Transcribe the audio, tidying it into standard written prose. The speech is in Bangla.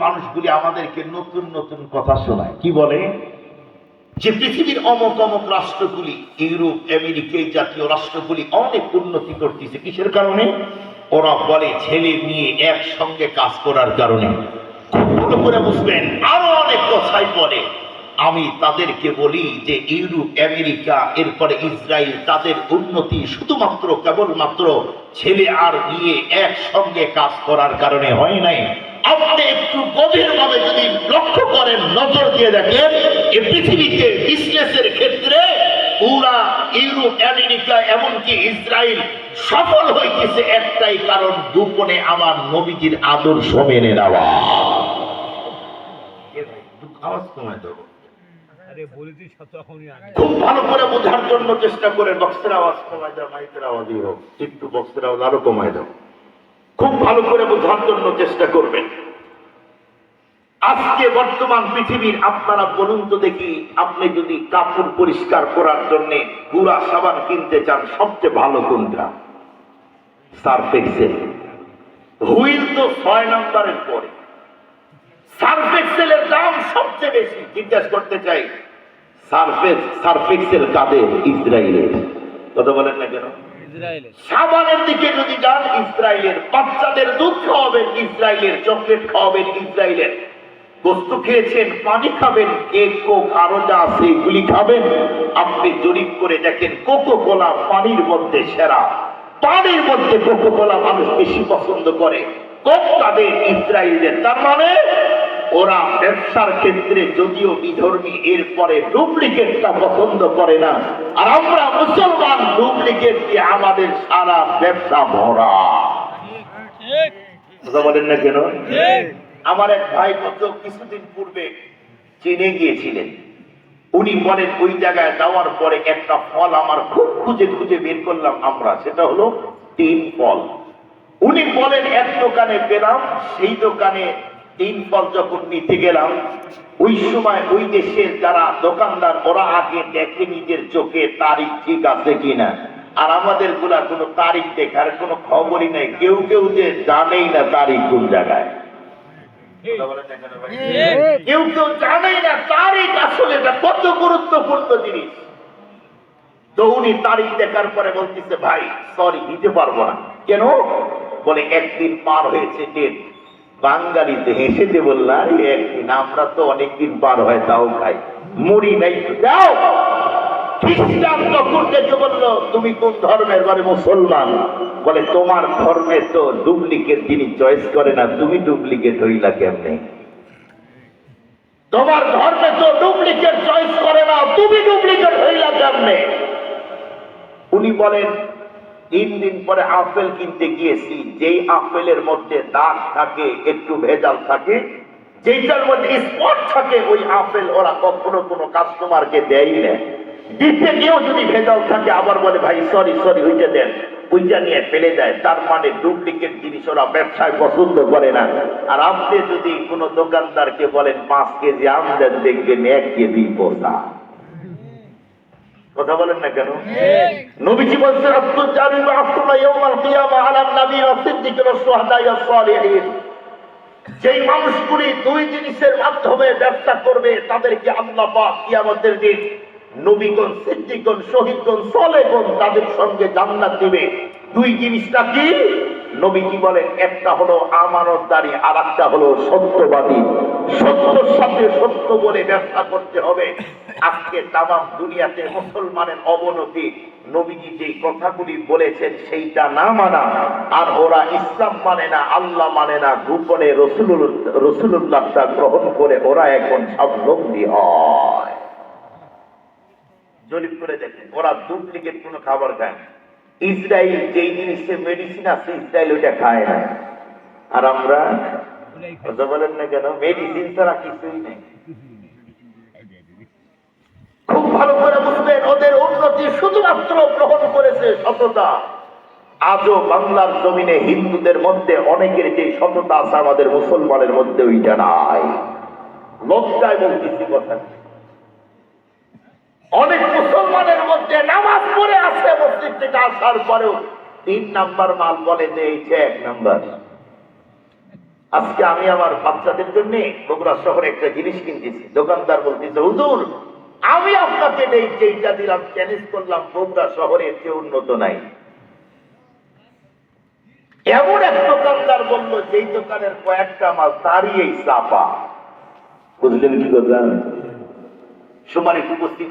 মানুষগুলি আমাদেরকে নতুন নতুন কথা শোনায়। কি বলে যে পৃথিবীর অমক অমক রাষ্ট্রগুলি, ইউরোপ, আমেরিকা, এই জাতীয় রাষ্ট্রগুলি অনেক উন্নতি করতেছে। কিসের কারণে? ওরা বলে ছেলে নিয়ে একসঙ্গে কাজ করার কারণে। খুব ভালো করে বুঝবেন, আরো অনেক কথাই বলে। আমি তাদেরকে বলি যে ইউরোপ, আমেরিকা, এরপরে ইসরায়েল, তাদের উন্নতি শুধুমাত্র কেবলমাত্র ছেলে আর মেয়ে একসঙ্গে কাজ করার কারণে হয় নাই। আপনি একটু গভীরভাবে যদি লক্ষ্য করেন, নজর দিয়ে দেখেন, এই পৃথিবীতে বিজনেসের ক্ষেত্রে পুরা ইউরোপ, আমেরিকা, এমনকি ইসরায়েল সফল হইতেছে একটাই কারণ, গোপনে আমার নবীজির আদর্শ মেনে নেওয়া। আওয়াজ কমায় দেবো, খুব ভালো করে বোঝার জন্য চেষ্টা করে। বক্সের আওয়াজ কমায় দাও, মাইকের আওয়াজই হোক, একটু বক্সের আওয়াজ আরো কমায় দাও। খুব ভালো করে বোঝার জন্য চেষ্টা করবেন। আজকে বর্তমান পৃথিবীর, আপনারা বলুন তো দেখি, আপনি যদি কাপড় পরিষ্কার করার জন্য গুঁড়া সাবান কিনতে চান, সবচেয়ে ভালো কোনটা? Surf Excel. হুইল তো 6 নম্বরের পরে। সার্ফ এক্সেলের দাম সবচেয়ে বেশি। জিজ্ঞাসা করতে চাই, সার্ফ এক্সেল কাদের? ইসরায়েলের। কথা বলেন না কেন? সাবানের দিকে যদি যান, ইসরায়েলের। বাচ্চাদের দুধ খাওয়াবেন ইসরায়েলের, চকলেট খাওয়াবেন ইসরায়েলের। বস্তু খেয়েছেন, পানি খাবেন, কেক, কোক, আরো যা আছে এগুলি খাবেন। আপনি জরিপ করে দেখেন, কোকো কোলা পানির মধ্যে সেরা। পানির মধ্যে কোকো কোলা মানুষ বেশি পছন্দ করে। কোক তাদের ইসরায়েলের। তার মানে ওরা ব্যবসার ক্ষেত্রে যদিও বিধর্মী, এরপরে ডুপ্লিকেটটা পছন্দ করে না। আর আমরা মুসলমান, ডুপ্লিকেট দিয়ে আমাদের সারা ব্যবসা ভরা। কথা বলেন না কেন? আমার এক ভাই গত কিছুদিন পূর্বে চীনে গিয়েছিলেন। উনি বলেন, ওই জায়গায় যাওয়ার পরে একটা ফল আমার খুব খুঁজে খুঁজে বের করলাম আমরা, সেটা হলো তিন ফল। উনি বলেন এক দোকানে পেলাম, সেই দোকানে তিন ফল যখন নিতে গেলাম, ওই সময় ওই দেশের যারা দোকানদার, ওরা আগে দেখে নিজের চোখে তারিখ ঠিক আছে কিনা। আর আমাদের গুলা কোনো তারিখ দেখার কোনো খবরই নাই। কেউ কেউ যে জানেই না তারিখ কোন জায়গায়। কেউ কেউ জানেই না তারিখ আসলে কত গুরুত্বপূর্ণ জিনিস। তো উনি তারিখ দেখার পরে বলতেছে, ভাই সরি, দিতে পারবো না। কেন? বলে একদিন পার হয়েছে ডেট। বাঙালিতে হেসেতে বললাম, একদিন, আমরা তো অনেকদিন পার হয় তাও খাই, মরি নাই যাও। খ্রিস্টান তখন দেখে বললো, তুমি কোন ধর্মের? বলে মুসলমান। বলে তোমার ধর্মে তো ডুপ্লিকেট জিনিস চয়েস করে না, তুমি ডুপ্লিকেট হইলা কেমনে? তোমার ধর্মে তো ডুপ্লিকেট চয়েস করে না, তুমি ডুপ্লিকেট হইলা কেমনে? উনি বলেন, 3 দিন পরে আপেল কিনতে গিয়েছি, যেই আপেলের মধ্যে দাগ থাকে, একটু ভেজাল থাকে, যেটার মধ্যে স্পট থাকে, ওই আপেল ওরা কখনো কোনো কাস্টমারকে দেয় না। দিতে গিয়েও যদি ভেজাল থাকে, আবার বলে ভাই সরি সরি, ওইটা দেন, ওইটা নিয়ে ফেলে দেয়। তার মানে ডুপ্লিকেট জিনিস ওরা ব্যবসায় পছন্দ করে না। আর আপনি যদি কোনো দোকানদারকে বলেন 5 কেজি আম দেন, দেখবেন 1 কেজি পোষা। কথা বলেন না কেন? নবীজি বলছেন, আব্দুল জালিম আফসুনা ইয়াউমাল কিয়ামা আলান নবী ওয়া সিদ্দিক ওয়া শুহাদা ওয়া সালিহিন। যেই মানুষগুলি দুই জিনিসের মাধ্যমে ব্যবসা করবে, তাদেরকে আল্লাহ পাক কিয়ামতের দিন নবীগণ, সিদ্দিকগণ, শহীদগণ, সালেহগণ তাদের সঙ্গে জান্নাত দিবে। দুই জিনিসটা কি? নবীজি বলেন, একটা হলো আমানতদারি, আর একটা হলো সত্যবাদী। সত্যর সাথে সত্য বলে ব্যবসা করতে হবে। আজকে তামাম দুনিয়াতে মুসলমানের অবনতি, নবীজি যে কথাগুলি বলেছেন সেইটা না মানা। আর ওরা ইসলাম মানে না, আল্লাহ মানে না, গোপনে রসুলুল্লাহটা গ্রহণ করে ওরা এখন স্বাবলম্বী হয়। জরিপ করে দেখেন, ওরা ডুপ্লিকেট কোনো খাবার খায়। ইসরায়েল যেই জিনিসে মেডিসিন আছে, ইসরায়েল ওইটা খায় না। আর আমরা, কথা বলেন না কেন, মেডিসিন ছাড়া কিছুই নেই। খুব ভালো করে বুঝবেন, ওদের উন্নতি শুধুমাত্র গ্রহণ করেছে সততা। আজও বাংলার জমিনে হিন্দুদের মধ্যে অনেকের যে সততা আছে, আমাদের মুসলমানের মধ্যে ওইটা নাই। লজ্জায় বলতেছি কথা। অনেক মুসলমানের মধ্যে নামাজ পড়ে আসে, মসজিদ থেকে আসার পরেও 3 নাম্বার মাল বলে যে এইটা 1 নাম্বার। আজকে আমি আমার বাচ্চাদের জন্য বগুড়া শহরে একটা জিনিস কিনতেছি, দোকানদার বলতেছে হুজুর আমি আপনাকে যেইটা দিলাম চ্যালেঞ্জ করলাম বগুড়া শহরের চেয়ে উন্নত নাই। এমন এক দোকানদার বলল যেই দোকানের কয়েকটা মাল তারই এই চাপা। বুঝলেন কি কথা? সম্মানিত উপস্থিত